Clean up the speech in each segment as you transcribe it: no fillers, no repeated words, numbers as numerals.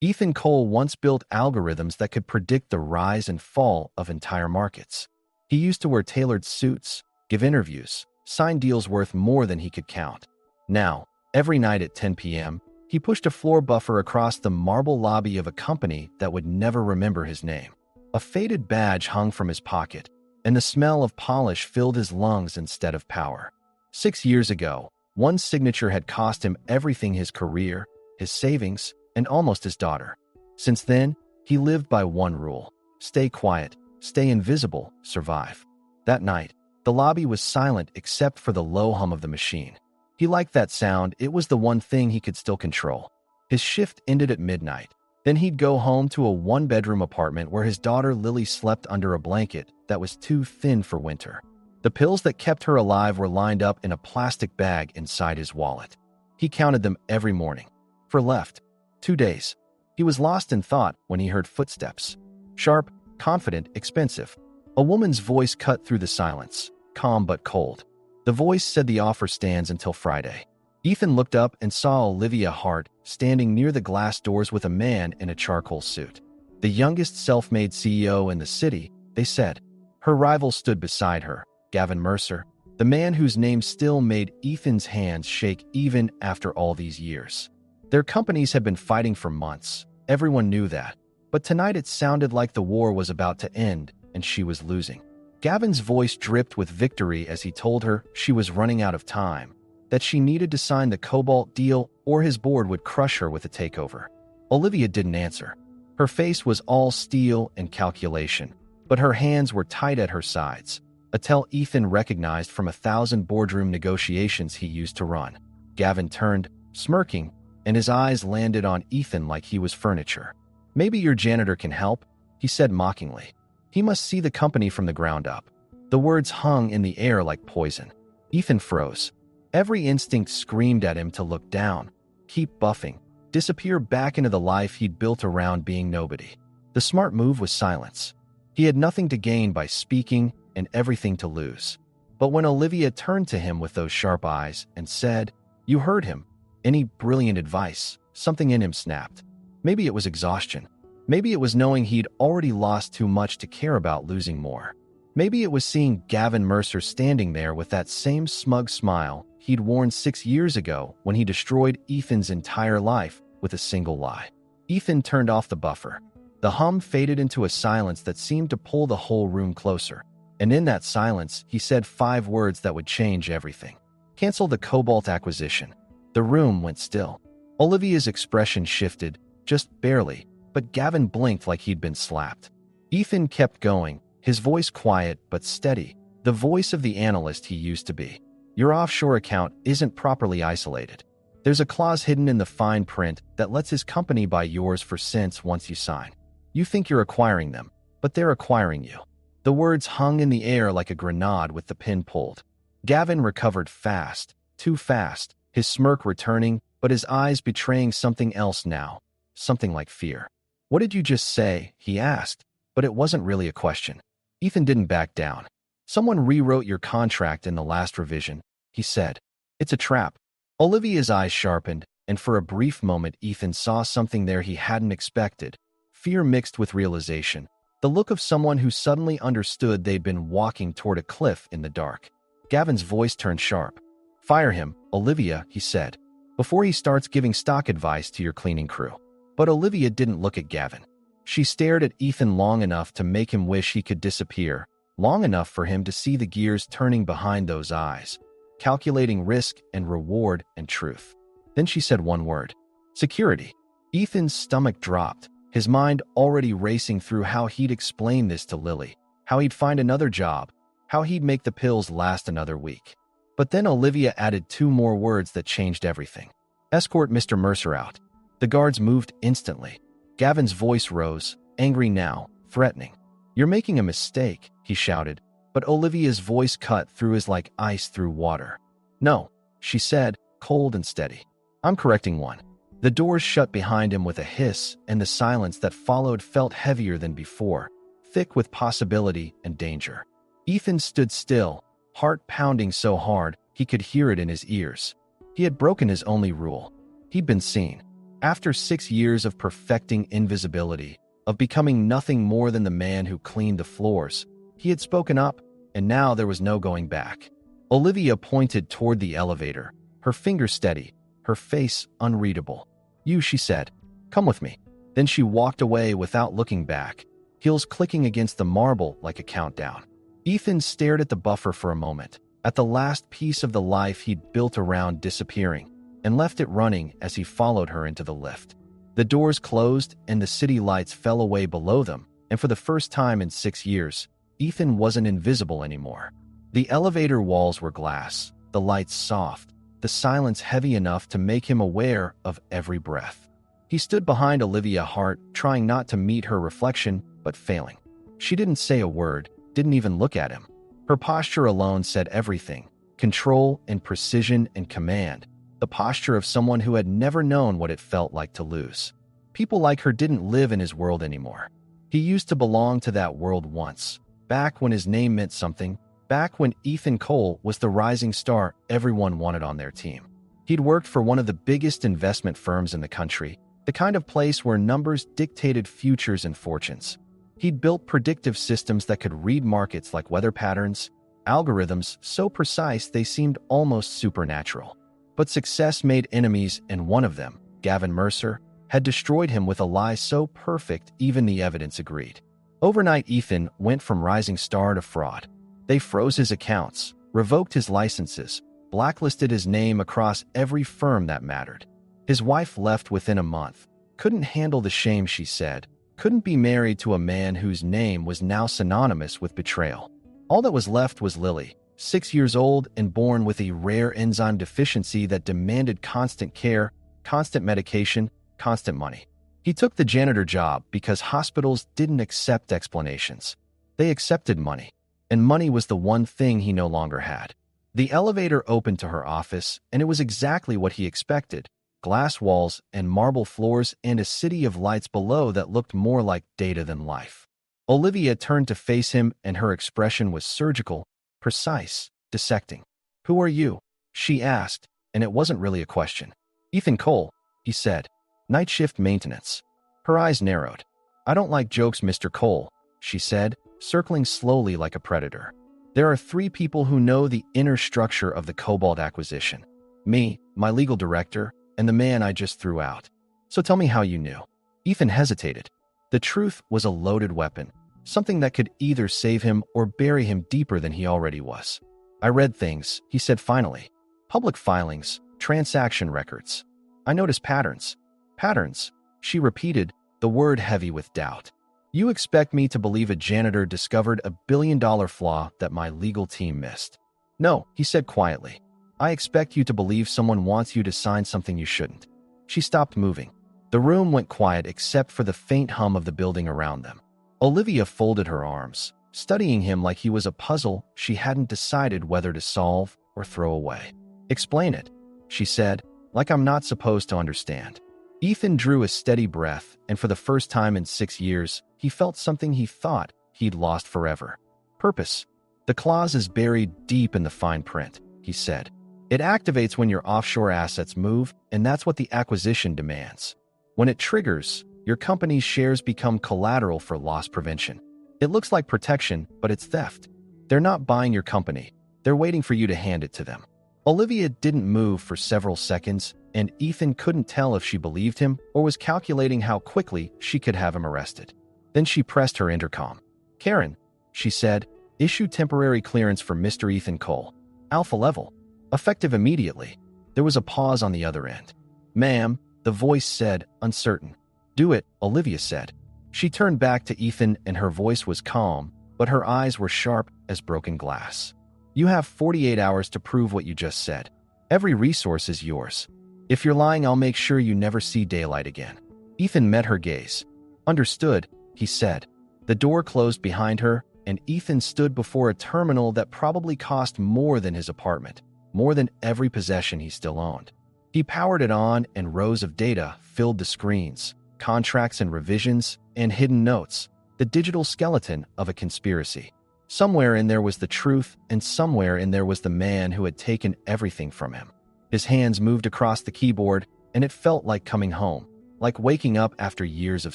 Ethan Cole once built algorithms that could predict the rise and fall of entire markets. He used to wear tailored suits, give interviews, sign deals worth more than he could count. Now, every night at 10 p.m., he pushed a floor buffer across the marble lobby of a company that would never remember his name. A faded badge hung from his pocket, and the smell of polish filled his lungs instead of power. 6 years ago, one signature had cost him everything: his career, his savings, and almost his daughter. Since then, he lived by one rule: stay quiet, stay invisible, survive. That night, the lobby was silent except for the low hum of the machine. He liked that sound. It was the one thing he could still control. His shift ended at midnight. Then he'd go home to a one-bedroom apartment where his daughter Lily slept under a blanket that was too thin for winter. The pills that kept her alive were lined up in a plastic bag inside his wallet. He counted them every morning. For left 2 days. He was lost in thought when he heard footsteps. Sharp, confident, expensive. A woman's voice cut through the silence, calm but cold. The voice said the offer stands until Friday. Ethan looked up and saw Olivia Hart standing near the glass doors with a man in a charcoal suit. The youngest self-made CEO in the city, they said. Her rival stood beside her, Gavin Mercer, the man whose name still made Ethan's hands shake even after all these years. Their companies had been fighting for months. Everyone knew that. But tonight it sounded like the war was about to end and she was losing. Gavin's voice dripped with victory as he told her she was running out of time, that she needed to sign the Cobalt deal or his board would crush her with a takeover. Olivia didn't answer. Her face was all steel and calculation, but her hands were tight at her sides, a tell Ethan recognized from 1,000 boardroom negotiations he used to run. Gavin turned, smirking, and his eyes landed on Ethan like he was furniture. "Maybe your janitor can help," he said mockingly. "He must see the company from the ground up." The words hung in the air like poison. Ethan froze. Every instinct screamed at him to look down, keep buffing, disappear back into the life he'd built around being nobody. The smart move was silence. He had nothing to gain by speaking and everything to lose. But when Olivia turned to him with those sharp eyes and said, "You heard him. Any brilliant advice?" something in him snapped. Maybe it was exhaustion. Maybe it was knowing he'd already lost too much to care about losing more. Maybe it was seeing Gavin Mercer standing there with that same smug smile he'd worn 6 years ago when he destroyed Ethan's entire life with a single lie. Ethan turned off the buffer. The hum faded into a silence that seemed to pull the whole room closer. And in that silence, he said 5 words that would change everything. Cancel the Cobalt acquisition. The room went still. Olivia's expression shifted, just barely, but Gavin blinked like he'd been slapped. Ethan kept going, his voice quiet but steady, the voice of the analyst he used to be. "Your offshore account isn't properly isolated. There's a clause hidden in the fine print that lets his company buy yours for cents once you sign. You think you're acquiring them, but they're acquiring you." The words hung in the air like a grenade with the pin pulled. Gavin recovered fast, too fast, his smirk returning, but his eyes betraying something else now, something like fear. "What did you just say?" he asked, but it wasn't really a question. Ethan didn't back down. "Someone rewrote your contract in the last revision," he said. "It's a trap." Olivia's eyes sharpened, and for a brief moment Ethan saw something there he hadn't expected, fear mixed with realization, the look of someone who suddenly understood they'd been walking toward a cliff in the dark. Gavin's voice turned sharp. "Fire him, Olivia," he said, "before he starts giving stock advice to your cleaning crew." But Olivia didn't look at Gavin. She stared at Ethan long enough to make him wish he could disappear, long enough for him to see the gears turning behind those eyes, calculating risk and reward and truth. Then she said one word: security. Ethan's stomach dropped, his mind already racing through how he'd explain this to Lily, how he'd find another job, how he'd make the pills last another week. But then Olivia added 2 more words that changed everything. "Escort Mr. Mercer out." The guards moved instantly. Gavin's voice rose, angry now, threatening. "You're making a mistake," he shouted, but Olivia's voice cut through his like ice through water. "No," she said, cold and steady. "I'm correcting one." The doors shut behind him with a hiss, and the silence that followed felt heavier than before, thick with possibility and danger. Ethan stood still, heart pounding so hard he could hear it in his ears. He had broken his only rule. He'd been seen. After 6 years of perfecting invisibility, of becoming nothing more than the man who cleaned the floors, he had spoken up, and now there was no going back. Olivia pointed toward the elevator, her fingers steady, her face unreadable. "You," she said. "Come with me." Then she walked away without looking back, heels clicking against the marble like a countdown. Ethan stared at the buffer for a moment, at the last piece of the life he'd built around disappearing, and left it running as he followed her into the lift. The doors closed and the city lights fell away below them, and for the first time in 6 years, Ethan wasn't invisible anymore. The elevator walls were glass, the lights soft, the silence heavy enough to make him aware of every breath. He stood behind Olivia Hart, trying not to meet her reflection, but failing. She didn't say a word, didn't even look at him. Her posture alone said everything: control and precision and command, the posture of someone who had never known what it felt like to lose. People like her didn't live in his world anymore. He used to belong to that world once, back when his name meant something, back when Ethan Cole was the rising star everyone wanted on their team. He'd worked for one of the biggest investment firms in the country, the kind of place where numbers dictated futures and fortunes. He'd built predictive systems that could read markets like weather patterns, algorithms so precise they seemed almost supernatural. But success made enemies, and one of them, Gavin Mercer, had destroyed him with a lie so perfect even the evidence agreed. Overnight, Ethan went from rising star to fraud. They froze his accounts, revoked his licenses, blacklisted his name across every firm that mattered. His wife left within a month. Couldn't handle the shame, she said. Couldn't be married to a man whose name was now synonymous with betrayal. All that was left was Lily, 6 years old and born with a rare enzyme deficiency that demanded constant care, constant medication, constant money. He took the janitor job because hospitals didn't accept explanations. They accepted money, and money was the one thing he no longer had. The elevator opened to her office, and it was exactly what he expected: glass walls and marble floors and a city of lights below that looked more like data than life. Olivia turned to face him, and her expression was surgical, precise, dissecting. "Who are you?" she asked, and it wasn't really a question. "Ethan Cole," he said. "Night shift maintenance." Her eyes narrowed. "I don't like jokes, Mr. Cole," she said, circling slowly like a predator. "There are 3 people who know the inner structure of the Cobalt acquisition. Me, my legal director, and the man I just threw out. So tell me how you knew." Ethan hesitated. The truth was a loaded weapon, something that could either save him or bury him deeper than he already was. "I read things," he said finally. "Public filings, transaction records. I noticed patterns." "Patterns," she repeated, the word heavy with doubt. "You expect me to believe a janitor discovered a billion-dollar flaw that my legal team missed?" "No," he said quietly. "I expect you to believe someone wants you to sign something you shouldn't." She stopped moving. The room went quiet except for the faint hum of the building around them. Olivia folded her arms, studying him like he was a puzzle she hadn't decided whether to solve or throw away. "Explain it," she said, "like I'm not supposed to understand." Ethan drew a steady breath, and for the first time in 6 years, he felt something he thought he'd lost forever. "Purpose. The clause is buried deep in the fine print," he said. "It activates when your offshore assets move, and that's what the acquisition demands. When it triggers, your company's shares become collateral for loss prevention. It looks like protection, but it's theft. They're not buying your company. They're waiting for you to hand it to them." Olivia didn't move for several seconds, and Ethan couldn't tell if she believed him or was calculating how quickly she could have him arrested. Then she pressed her intercom. "Karen," she said, "issue temporary clearance for Mr. Ethan Cole. Alpha level. Effective immediately." There was a pause on the other end. "Ma'am," the voice said, uncertain. "Do it," Olivia said. She turned back to Ethan, and her voice was calm, but her eyes were sharp as broken glass. "You have 48 hours to prove what you just said. Every resource is yours. If you're lying, I'll make sure you never see daylight again." Ethan met her gaze. "Understood," he said. The door closed behind her, and Ethan stood before a terminal that probably cost more than his apartment, more than every possession he still owned. He powered it on, and rows of data filled the screens, contracts and revisions, and hidden notes, the digital skeleton of a conspiracy. Somewhere in there was the truth, and somewhere in there was the man who had taken everything from him. His hands moved across the keyboard, and it felt like coming home, like waking up after years of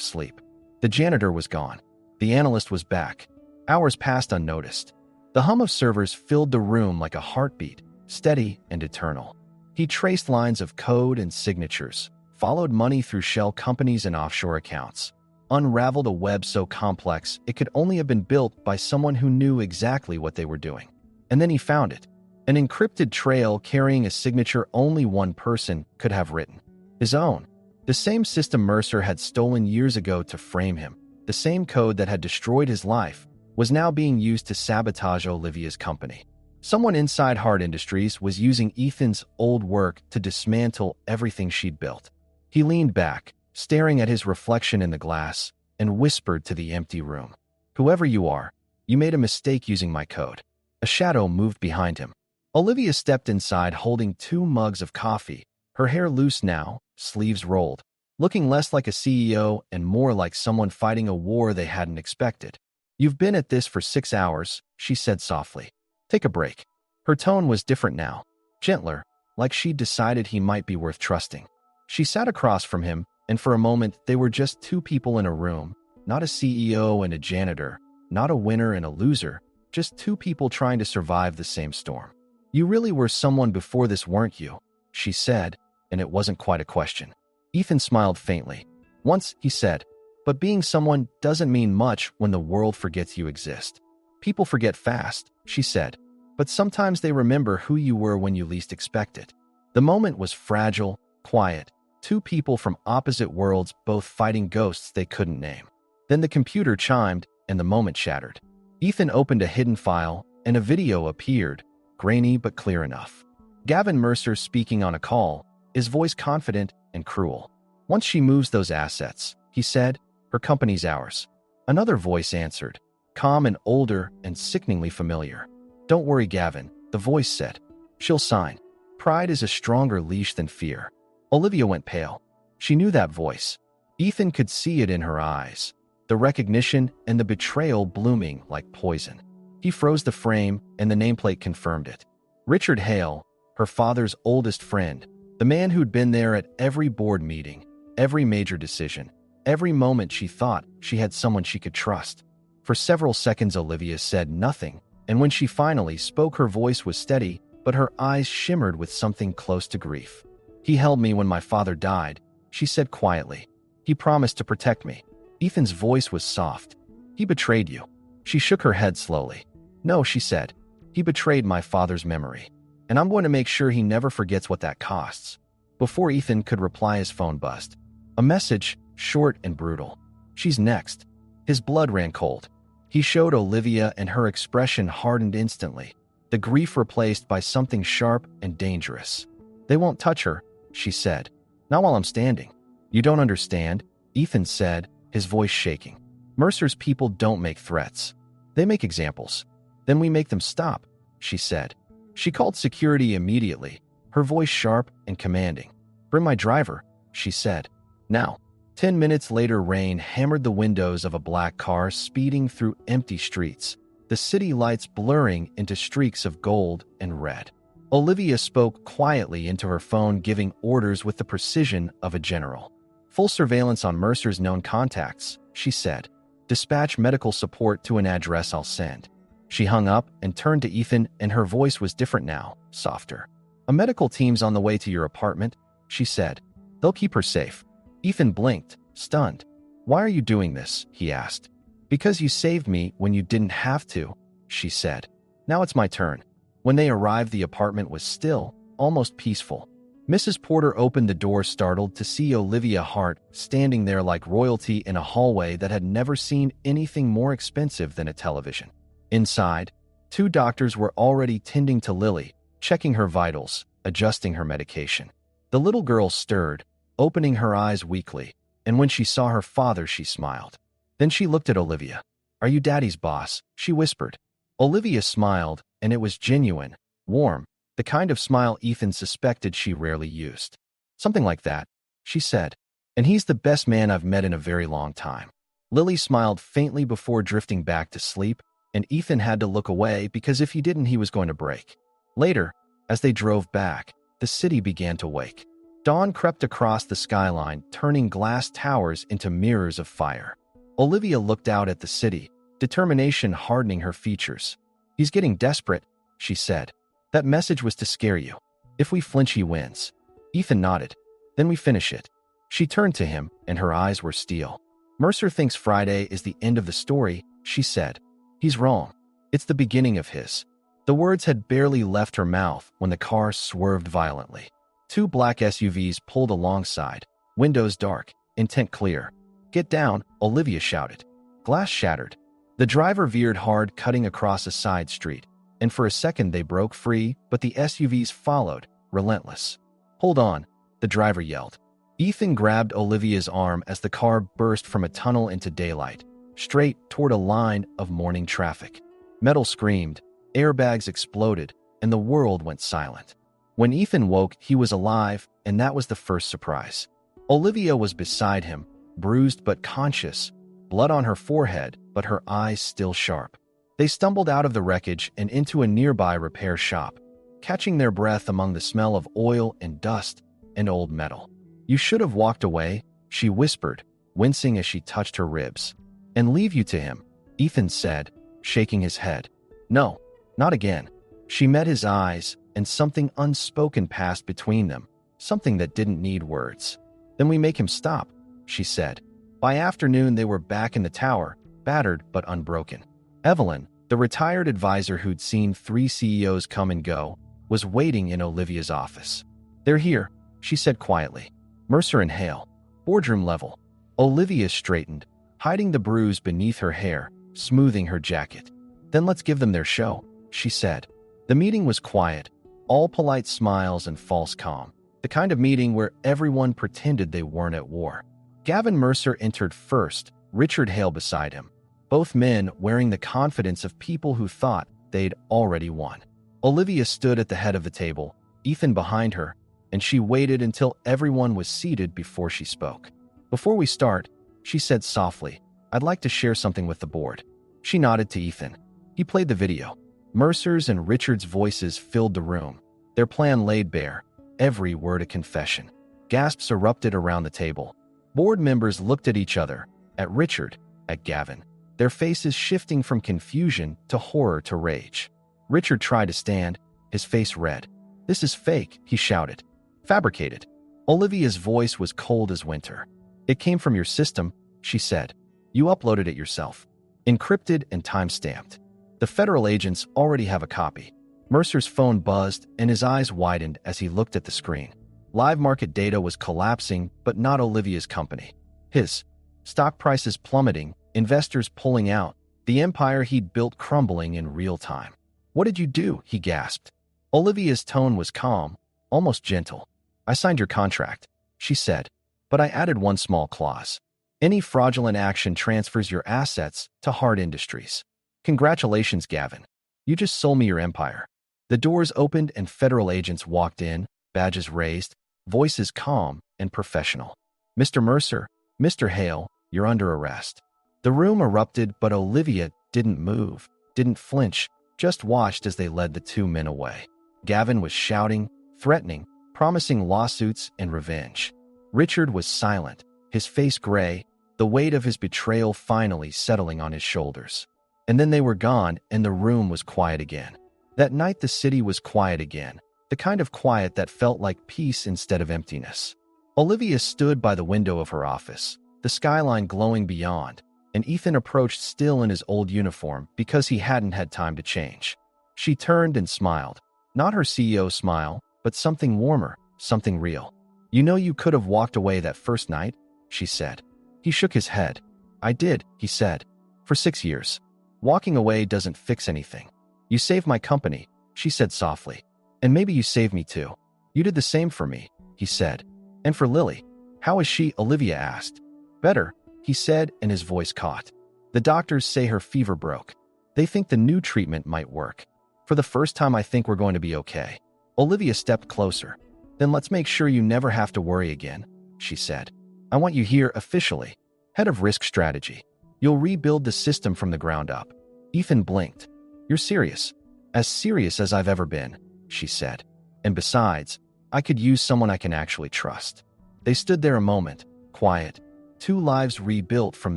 sleep. The janitor was gone. The analyst was back. Hours passed unnoticed. The hum of servers filled the room like a heartbeat, steady and eternal. He traced lines of code and signatures, followed money through shell companies and offshore accounts, unraveled a web so complex it could only have been built by someone who knew exactly what they were doing. And then he found it. An encrypted trail carrying a signature only one person could have written. His own. The same system Mercer had stolen years ago to frame him, the same code that had destroyed his life, was now being used to sabotage Olivia's company. Someone inside Hard Industries was using Ethan's old work to dismantle everything she'd built. He leaned back, staring at his reflection in the glass, and whispered to the empty room. "Whoever you are, you made a mistake using my code." A shadow moved behind him. Olivia stepped inside holding 2 mugs of coffee, her hair loose now, sleeves rolled, looking less like a CEO and more like someone fighting a war they hadn't expected. "You've been at this for 6 hours," she said softly. "Take a break." Her tone was different now, gentler, like she'd decided he might be worth trusting. She sat across from him, and for a moment they were just 2 people in a room, not a CEO and a janitor, not a winner and a loser, just 2 people trying to survive the same storm. "You really were someone before this, weren't you?" she said, and it wasn't quite a question. Ethan smiled faintly. "Once," he said, "but being someone doesn't mean much when the world forgets you exist." "People forget fast," she said, "but sometimes they remember who you were when you least expect it." The moment was fragile, quiet, 2 people from opposite worlds both fighting ghosts they couldn't name. Then the computer chimed, and the moment shattered. Ethan opened a hidden file, and a video appeared, grainy but clear enough. Gavin Mercer speaking on a call, his voice confident and cruel. "Once she moves those assets," he said, "her company's ours." Another voice answered, calm and older and sickeningly familiar. "Don't worry, Gavin," the voice said. "She'll sign. Pride is a stronger leash than fear." Olivia went pale. She knew that voice. Ethan could see it in her eyes, the recognition and the betrayal blooming like poison. He froze the frame, and the nameplate confirmed it. Richard Hale, her father's oldest friend, the man who'd been there at every board meeting, every major decision, every moment she thought she had someone she could trust. For several seconds Olivia said nothing, and when she finally spoke her voice was steady, but her eyes shimmered with something close to grief. "He held me when my father died," she said quietly. "He promised to protect me." Ethan's voice was soft. "He betrayed you." She shook her head slowly. "No," she said. "He betrayed my father's memory. And I'm going to make sure he never forgets what that costs." Before Ethan could reply, his phone buzzed. A message, short and brutal. "She's next." His blood ran cold. He showed Olivia, and her expression hardened instantly, the grief replaced by something sharp and dangerous. "They won't touch her," she said. "Not while I'm standing." "You don't understand," Ethan said, his voice shaking. "Mercer's people don't make threats. They make examples. Then we make them stop," she said. She called security immediately, her voice sharp and commanding. "Bring my driver," she said. "Now." 10 minutes later, rain hammered the windows of a black car speeding through empty streets, the city lights blurring into streaks of gold and red. Olivia spoke quietly into her phone, giving orders with the precision of a general. "Full surveillance on Mercer's known contacts," she said. "Dispatch medical support to an address I'll send." She hung up and turned to Ethan, and her voice was different now, softer. "A medical team's on the way to your apartment," she said. "They'll keep her safe." Ethan blinked, stunned. "Why are you doing this?" he asked. "Because you saved me when you didn't have to," she said. "Now it's my turn." When they arrived, the apartment was still, almost peaceful. Mrs. Porter opened the door, startled to see Olivia Hart standing there like royalty in a hallway that had never seen anything more expensive than a television. Inside, 2 doctors were already tending to Lily, checking her vitals, adjusting her medication. The little girl stirred, opening her eyes weakly, and when she saw her father, she smiled. Then she looked at Olivia. "Are you Daddy's boss?" she whispered. Olivia smiled, and it was genuine, warm, the kind of smile Ethan suspected she rarely used. "Something like that," she said. "And he's the best man I've met in a very long time." Lily smiled faintly before drifting back to sleep, and Ethan had to look away because if he didn't, he was going to break. Later, as they drove back, the city began to wake. Dawn crept across the skyline, turning glass towers into mirrors of fire. Olivia looked out at the city, determination hardening her features. "He's getting desperate," she said. "That message was to scare you. If we flinch, he wins." Ethan nodded. "Then we finish it." She turned to him, and her eyes were steel. "Mercer thinks Friday is the end of the story," she said. "He's wrong. It's the beginning of his." The words had barely left her mouth when the car swerved violently. Two black SUVs pulled alongside, windows dark, intent clear. "Get down," Olivia shouted. Glass shattered. The driver veered hard, cutting across a side street, and for a second they broke free, but the SUVs followed, relentless. "Hold on," the driver yelled. Ethan grabbed Olivia's arm as the car burst from a tunnel into daylight, straight toward a line of morning traffic. Metal screamed, airbags exploded, and the world went silent. When Ethan woke, he was alive, and that was the first surprise. Olivia was beside him, bruised but conscious, blood on her forehead, but her eyes still sharp. They stumbled out of the wreckage and into a nearby repair shop, catching their breath among the smell of oil and dust and old metal. "You should have walked away," she whispered, wincing as she touched her ribs. "And leave you to him," Ethan said, shaking his head. "No, not again." She met his eyes, and something unspoken passed between them, something that didn't need words. "Then we make him stop," she said. By afternoon, they were back in the tower, battered but unbroken. Evelyn, the retired advisor who'd seen 3 CEOs come and go, was waiting in Olivia's office. "They're here," she said quietly. "Mercer and Hale. Boardroom level." Olivia straightened, hiding the bruise beneath her hair, smoothing her jacket. "Then let's give them their show," she said. The meeting was quiet, all polite smiles and false calm, the kind of meeting where everyone pretended they weren't at war. Gavin Mercer entered first, Richard Hale beside him, both men wearing the confidence of people who thought they'd already won. Olivia stood at the head of the table, Ethan behind her, and she waited until everyone was seated before she spoke. "Before we start," she said softly, "I'd like to share something with the board." She nodded to Ethan. He played the video. Mercer's and Richard's voices filled the room, their plan laid bare, every word a confession. Gasps erupted around the table. Board members looked at each other, at Richard, at Gavin, their faces shifting from confusion to horror to rage. Richard tried to stand, his face red. "This is fake," he shouted. "Fabricated." Olivia's voice was cold as winter. "It came from your system," she said. "You uploaded it yourself. Encrypted and time-stamped. The federal agents already have a copy." Mercer's phone buzzed, and his eyes widened as he looked at the screen. Live market data was collapsing, but not Olivia's company. His. Stock prices plummeting, investors pulling out, the empire he'd built crumbling in real time. "What did you do?" he gasped. Olivia's tone was calm, almost gentle. "I signed your contract," she said, "but I added one small clause. Any fraudulent action transfers your assets to hard industries. Congratulations, Gavin. You just sold me your empire." The doors opened and federal agents walked in, badges raised, voices calm and professional. "Mr. Mercer, Mr. Hale, you're under arrest." The room erupted, but Olivia didn't move, didn't flinch, just watched as they led the 2 men away. Gavin was shouting, threatening, promising lawsuits and revenge. Richard was silent, his face gray, the weight of his betrayal finally settling on his shoulders. And then they were gone, and the room was quiet again. That night the city was quiet again, the kind of quiet that felt like peace instead of emptiness. Olivia stood by the window of her office, the skyline glowing beyond, and Ethan approached still in his old uniform because he hadn't had time to change. She turned and smiled. Not her CEO smile, but something warmer, something real. "You know you could have walked away that first night," she said. He shook his head. "I did," he said. "For 6 years. Walking away doesn't fix anything." "You saved my company," she said softly. "And maybe you saved me too." "You did the same for me," he said. "And for Lily." "How is she?" Olivia asked. "Better," he said, and his voice caught. "The doctors say her fever broke. They think the new treatment might work. For the first time, I think we're going to be okay." Olivia stepped closer. "Then let's make sure you never have to worry again," she said. "I want you here officially, head of risk strategy. You'll rebuild the system from the ground up." Ethan blinked. "You're serious?" "As serious as I've ever been," she said. "And besides, I could use someone I can actually trust." They stood there a moment, quiet, two lives rebuilt from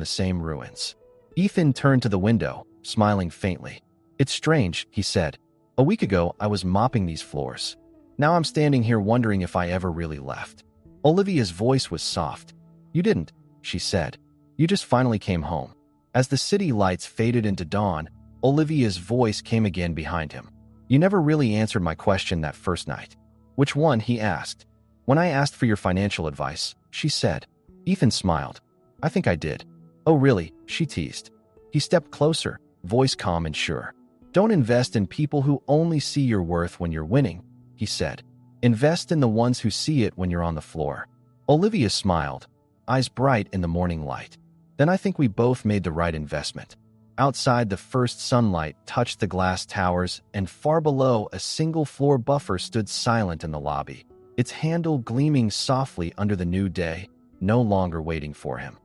the same ruins. Ethan turned to the window, smiling faintly. "It's strange," he said. "A week ago, I was mopping these floors. Now I'm standing here wondering if I ever really left." Olivia's voice was soft. "You didn't," she said. "You just finally came home." As the city lights faded into dawn, Olivia's voice came again behind him. "You never really answered my question that first night." "Which one?" he asked. "When I asked for your financial advice," she said. Ethan smiled. "I think I did." "Oh, really?" she teased. He stepped closer, voice calm and sure. "Don't invest in people who only see your worth when you're winning," he said. "Invest in the ones who see it when you're on the floor." Olivia smiled, eyes bright in the morning light. "Then I think we both made the right investment." Outside, the first sunlight touched the glass towers, and far below, a single-floor buffer stood silent in the lobby, its handle gleaming softly under the new day, no longer waiting for him.